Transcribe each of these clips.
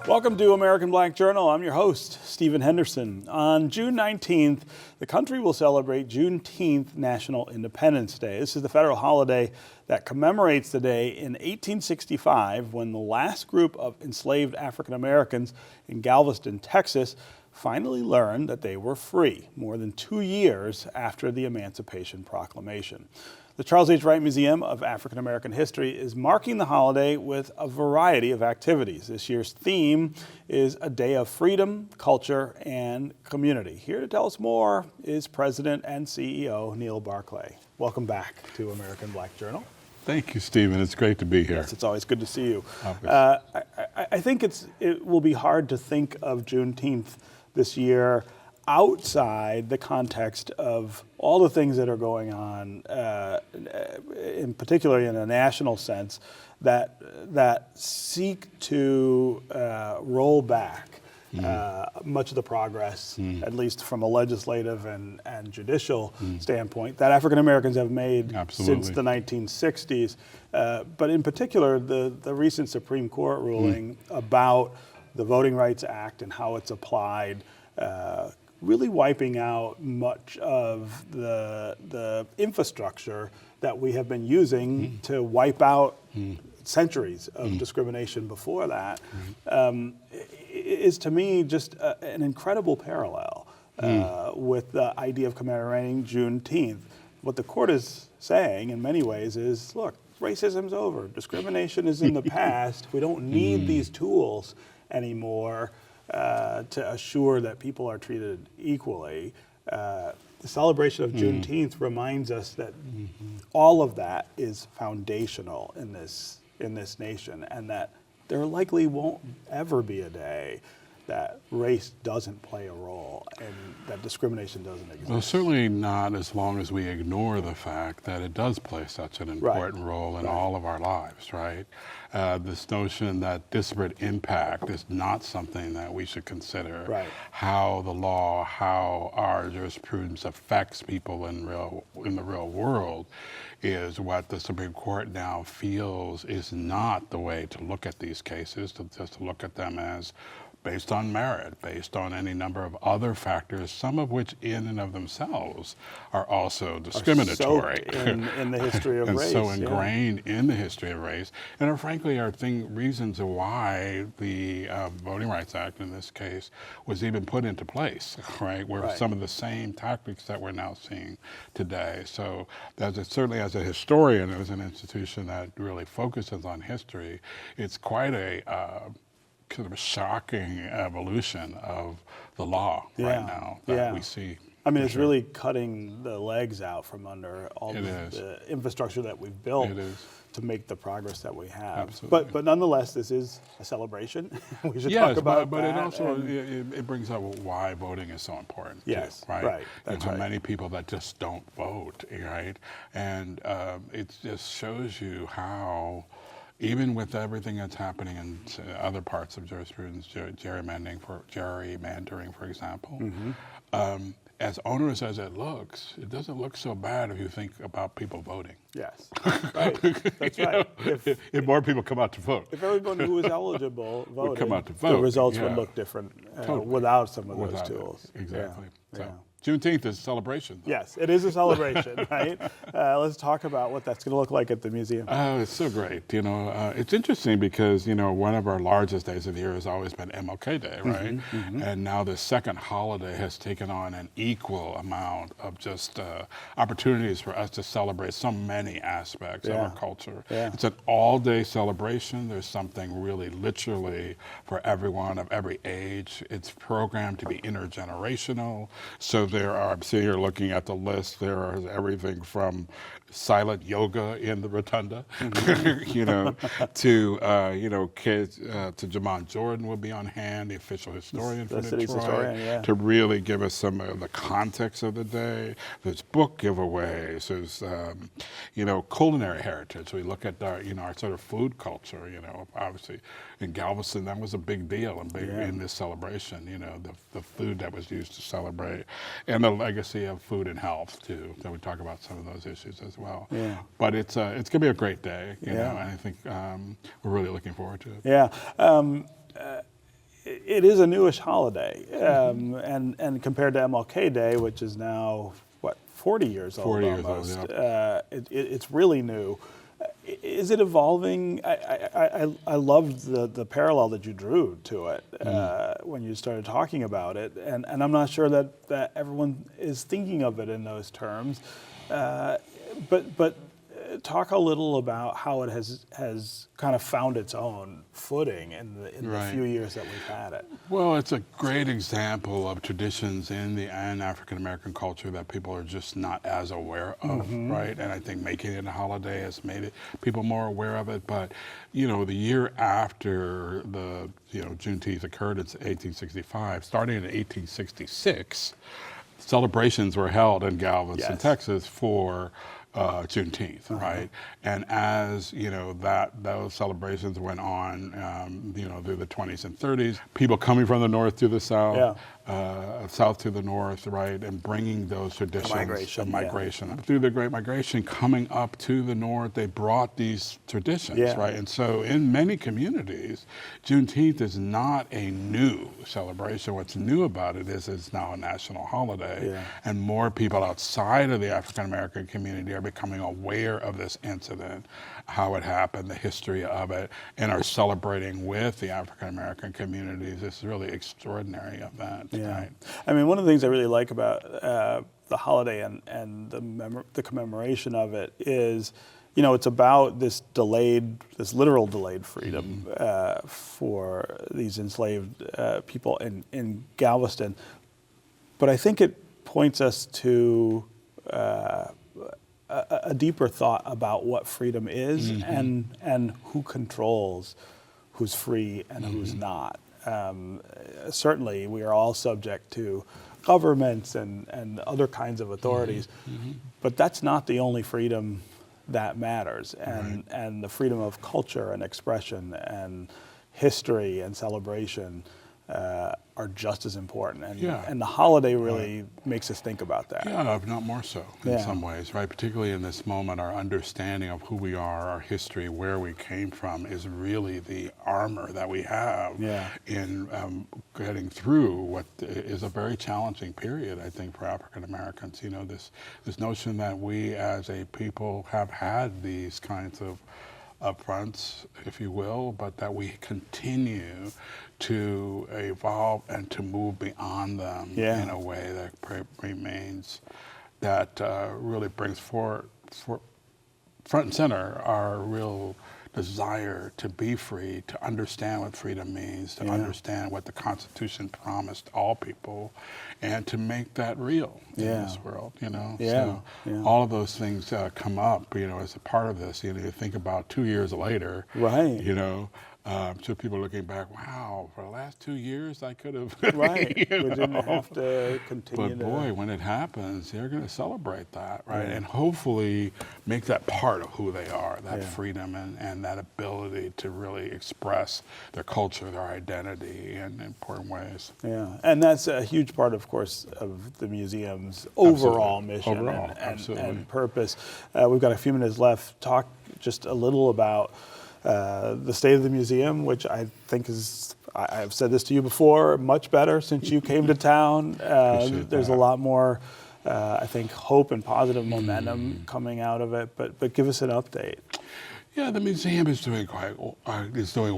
Welcome to American Black Journal. I'm your host, Stephen Henderson. On June 19th, the country will celebrate Juneteenth National Independence Day. This is the federal holiday that commemorates the day in 1865 when the last group of enslaved African Americans in Galveston, Texas, finally learned that they were free, more than 2 years after the Emancipation Proclamation. The Charles H. Wright Museum of African American History is marking the holiday with a variety of activities. This year's theme is a day of freedom, culture, and community. Here to tell us more is President and CEO Neil Barclay. Welcome back to American Black Journal. Thank you, Stephen. It's great to be here. Yes, it's always good to see you. I think it will be hard to think of Juneteenth this year outside the context of all the things that are going on, in particularly in a national sense, that seek to roll back much of the progress, at least from a legislative and judicial standpoint, that African Americans have made since the 1960s. But in particular, the recent Supreme Court ruling about the Voting Rights Act and how it's applied, really wiping out much of the infrastructure that we have been using to wipe out centuries of discrimination before that, is to me just an incredible parallel with the idea of commemorating Juneteenth. What the court is saying in many ways is, look, racism's over, discrimination is in the past, we don't need these tools anymore to assure that people are treated equally. The celebration of Juneteenth reminds us that all of that is foundational in this nation, and that there likely won't ever be a day that race doesn't play a role and that discrimination doesn't exist. Well, certainly not as long as we ignore the fact that it does play such an important role in all of our lives, right? This notion that disparate impact is not something that we should consider. How the law, how our jurisprudence affects people in the real world is what the Supreme Court now feels is not the way to look at these cases, just to look at them as based on merit, based on any number of other factors, some of which in and of themselves are also discriminatory. In the history of and race. so ingrained in the history of race, and are frankly reasons why the Voting Rights Act in this case was even put into place, right? Where some of the same tactics that we're now seeing today. So certainly as a historian, as an institution that really focuses on history, it's quite a kind of a shocking evolution of the law right now that we see. I mean, it's really cutting the legs out from under all the infrastructure that we've built to make the progress that we have. Absolutely. But nonetheless, this is a celebration. We should talk about but that. It also it brings up why voting is so important. Yes, too, right. That's and so many people that just don't vote, right? And it just shows you how, even with everything that's happening in other parts of jurisprudence, gerrymandering, for example, as onerous as it looks, it doesn't look so bad if you think about people voting. Yes, that's right. If more people come out to vote. If everyone who was eligible voted, would come out to vote, the results would look different without some of those tools. Exactly. Juneteenth is a celebration, though. Yes, it is a celebration, right? Let's talk about what that's going to look like at the museum. Oh, it's so great. You know, it's interesting because, you know, one of our largest days of the year has always been MLK Day, right? And now the second holiday has taken on an equal amount of just opportunities for us to celebrate so many aspects of our culture. It's an all-day celebration. There's something really literally for everyone of every age. It's programmed to be intergenerational. So there are, I'm sitting here looking at the list, there is everything from silent yoga in the rotunda, you know, to, you know, kids, to Jamon Jordan will be on hand, the official historian for Detroit, to really give us some of the context of the day. There's book giveaways, there's, you know, culinary heritage. We look at our, you know, our sort of food culture, you know, obviously in Galveston, that was a big deal and big in this celebration, you know, the food that was used to celebrate, and the legacy of food and health too, that we talk about some of those issues as well. But it's going to be a great day, you know, and I think we're really looking forward to it. it is a newish holiday, and compared to MLK Day, which is now, what, 40 years old 40 years almost, old, yeah. it's really new. Is it evolving? I loved the parallel that you drew to it when you started talking about it, and I'm not sure that everyone is thinking of it in those terms. But talk a little about how it has kind of found its own footing in the few years that we've had it. Well, it's a great example of traditions in the African American culture that people are just not as aware of, right? And I think making it a holiday has made it people more aware of it. But the year after the Juneteenth occurred in 1865, starting in 1866, celebrations were held in Galveston, Texas for Juneteenth, right? And as those celebrations went on, through the 20s and 30s, people coming from the north to the south, south to the north, right, and bringing those traditions, migration. Through the Great Migration, coming up to the north, they brought these traditions, right? And so, in many communities, Juneteenth is not a new celebration. What's new about it is it's now a national holiday, and more people outside of the African American community are becoming aware of this incident, how it happened, the history of it, and are celebrating with the African American communities. It's really extraordinary event. Right? I mean, one of the things I really like about the holiday and the commemoration of it is, it's about this literal delayed freedom for these enslaved people in Galveston. But I think it points us to a deeper thought about what freedom is and who controls who's free and who's not. Certainly, we are all subject to governments and other kinds of authorities, but that's not the only freedom that matters. And the freedom of culture and expression and history and celebration are just as important. And the holiday really makes us think about that. Yeah, if not more so in some ways, right? Particularly in this moment, our understanding of who we are, our history, where we came from is really the armor that we have in getting through what is a very challenging period, I think, for African Americans. This notion that we as a people have had these kinds of upfronts, if you will, but that we continue to evolve and to move beyond them in a way that remains, that really brings forward front and center our real desire to be free, to understand what freedom means, to understand what the Constitution promised all people, and to make that real in this world, So all of those things come up, as a part of this. You think about 2 years later, so people looking back, wow, for the last 2 years I could have, we didn't have to continue. But boy, when it happens, they're going to celebrate that, right? And hopefully make that part of who they are, that freedom and that ability to really express their culture, their identity in important ways. Yeah, and that's a huge part, of course, of the museum's overall mission and purpose. We've got a few minutes left. Talk just a little about the state of the museum, which I think is, I've said this to you before, much better since you came to town. There's a lot more, I think, hope and positive momentum coming out of it, but give us an update. Yeah, the museum is doing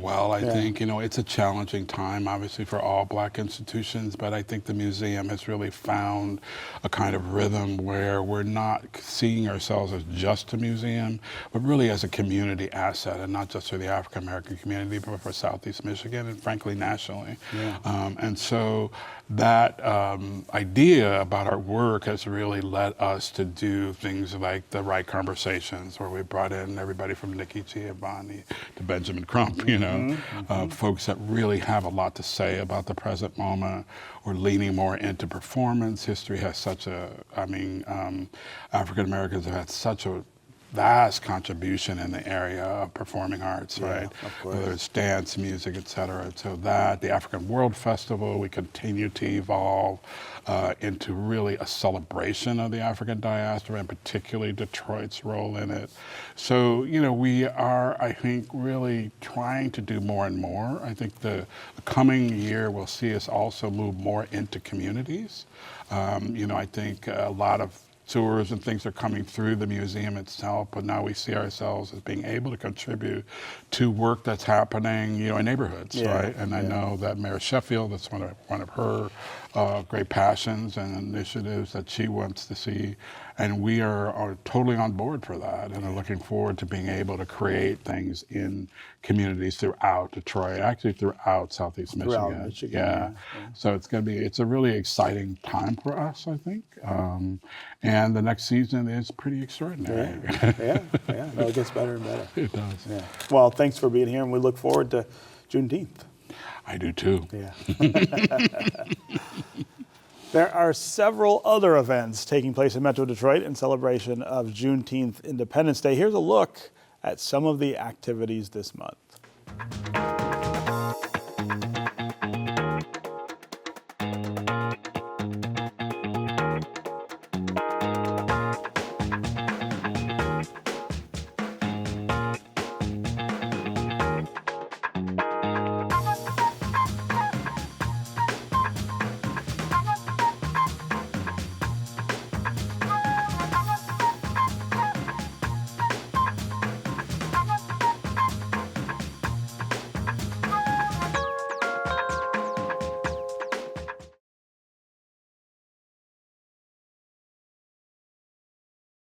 well, I think. It's a challenging time, obviously, for all Black institutions, but I think the museum has really found a kind of rhythm where we're not seeing ourselves as just a museum, but really as a community asset, and not just for the African American community, but for Southeast Michigan and, frankly, nationally. And so that idea about our work has really led us to do things like the Wright conversations, where we brought in everybody from Nikki Giovanni to Benjamin Crump, folks that really have a lot to say about the present moment. We're leaning more into performance. History has African Americans have had such a vast contribution in the area of performing arts, right? Of course. Whether it's dance, music, et cetera. So that, the African World Festival, we continue to evolve into really a celebration of the African diaspora, and particularly Detroit's role in it. So, you know, we are, I think, really trying to do more and more. I think the coming year will see us also move more into communities. You know, I think a lot of tours and things are coming through the museum itself, but now we see ourselves as being able to contribute to work that's happening, you know, in neighborhoods, right? And I know that Mayor Sheffield, that's one of her great passions and initiatives that she wants to see, and we are totally on board for that, and are looking forward to being able to create things in communities throughout Detroit, actually throughout Southeast Michigan. Yeah. So it's a really exciting time for us, I think. And the next season is pretty extraordinary. No, it gets better and better. It does. Yeah. Well, thanks for being here, and we look forward to Juneteenth. I do too. Yeah. There are several other events taking place in Metro Detroit in celebration of Juneteenth Independence Day. Here's a look at some of the activities this month.